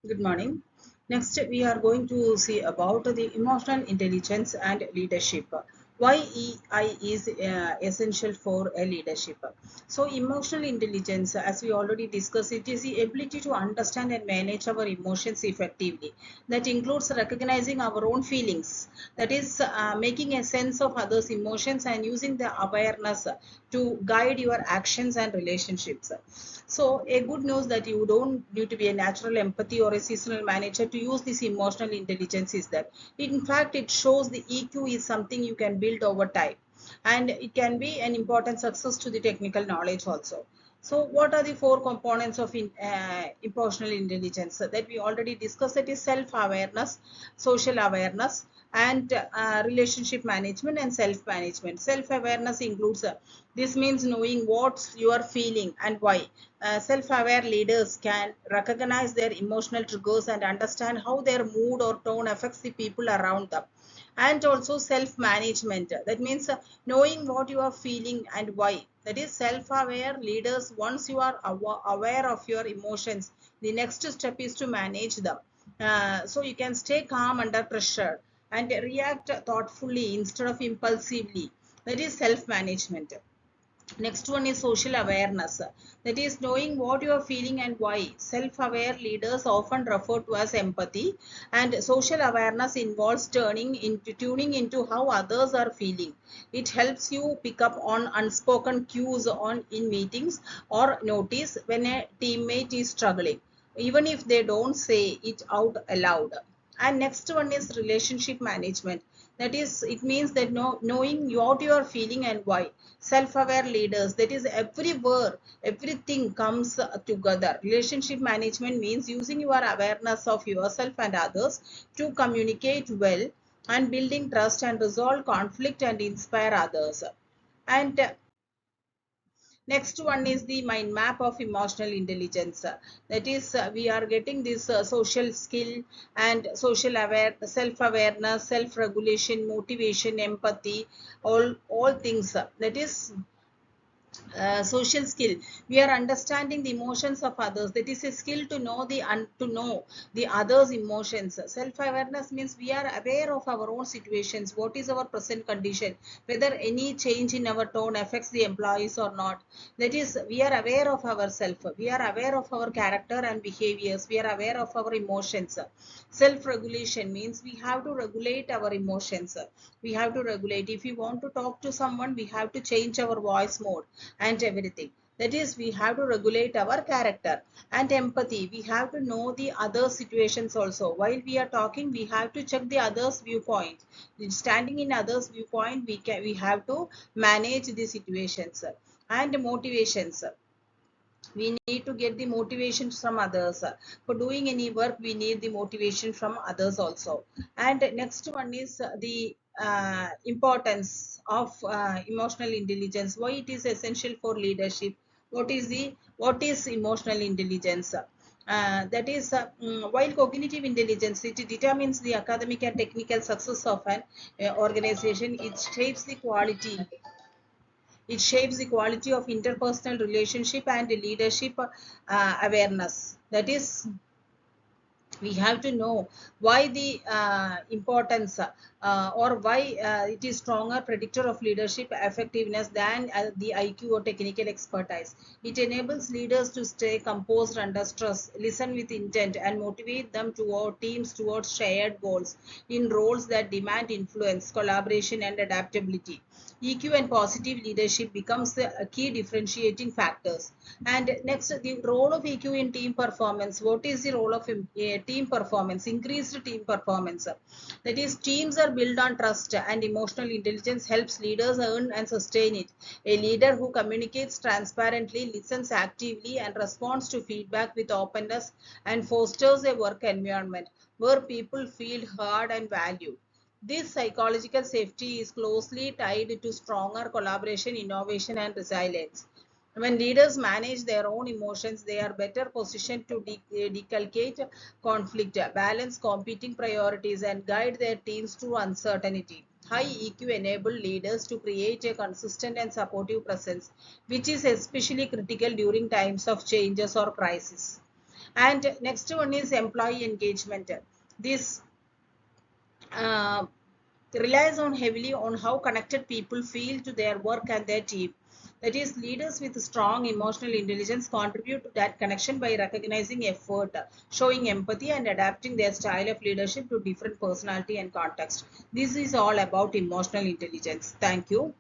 Good morning. Next, we are going to see about the emotional intelligence and leadership. Why EI is essential for a leadership. So, emotional intelligence, as we already discussed, it is the ability to understand and manage our emotions effectively. That includes recognizing our own feelings. That is making a sense of others' emotions and using the awareness to guide your actions and relationships. So a good news that you don't need to be a natural empathy or a seasonal manager to use this emotional intelligence is that in fact it shows the EQ is something you can build over time, and it can be an important success to the technical knowledge also. So what are the four components of emotional intelligence that we already discussed? That is self-awareness, social awareness, and relationship management and self-management. Self-awareness includes this means knowing what you are feeling and why. Self-aware leaders can recognize their emotional triggers and understand how their mood or tone affects the people around them. And also self-management, that means knowing what you are feeling and why. That is self-aware leaders, once you are aware of your emotions, the next step is to manage them. So you can stay calm under pressure and react thoughtfully instead of impulsively. That is self-management. Next one is social awareness. That is knowing what you are feeling and why. Self-aware leaders often refer to as empathy, and social awareness involves tuning into how others are feeling. It helps you pick up on unspoken cues on in meetings or notice when a teammate is struggling, even if they don't say it out aloud. And next one is relationship management. That is, it means that knowing what you are feeling and why. Self-aware leaders, that is everywhere everything comes together. Relationship management means using your awareness of yourself and others to communicate well and building trust and resolve conflict and inspire others. And next one is the mind map of emotional intelligence. That is, we are getting this social skill and social aware, self-awareness, self-regulation, motivation, empathy, all things. That is social skill. We are understanding the emotions of others. That is a skill to know the others emotions. Self awareness means we are aware of our own situations, what is our present condition, whether any change in our tone affects the employees or not. That is, we are aware of ourselves, we are aware of our character and behaviors, we are aware of our emotions. Self regulation means we have to regulate our emotions. We have to regulate. If we want to talk to someone, we have to change our voice mode and everything. That is, we have to regulate our character. And empathy, we have to know the other situations also. While we are talking, we have to check the others viewpoint. Standing in others viewpoint, we have to manage the situations. And motivations, we need to get the motivation from others. For doing any work, we need the motivation from others also. And next one is the importance of emotional intelligence. Why it is essential for leadership? What is emotional intelligence? That is, while cognitive intelligence, it determines the academic and technical success of an organization. It shapes the quality of interpersonal relationship and leadership awareness. That is, we have to know why the importance or why it is stronger predictor of leadership effectiveness than the IQ or technical expertise. It enables leaders to stay composed under stress, listen with intent, and motivate them toward teams towards shared goals in roles that demand influence, collaboration, and adaptability. EQ and positive leadership becomes the key differentiating factors. And next, the role of EQ in team performance. What is the role of team performance? Increased team performance. That is, teams are built on trust, and emotional intelligence helps leaders earn and sustain it. A leader who communicates transparently, listens actively, and responds to feedback with openness and fosters a work environment where people feel heard and valued. This psychological safety is closely tied to stronger collaboration, innovation, and resilience. When leaders manage their own emotions, they are better positioned to deculcate conflict, balance competing priorities, and guide their teams through uncertainty. High EQ enable leaders to create a consistent and supportive presence, which is especially critical during times of changes or crisis. And next one is employee engagement. This uh, relies on heavily on how connected people feel to their work and their team. That is, leaders with strong emotional intelligence contribute to that connection by recognizing effort, showing empathy, and adapting their style of leadership to different personality and context. This is all about emotional intelligence. Thank you.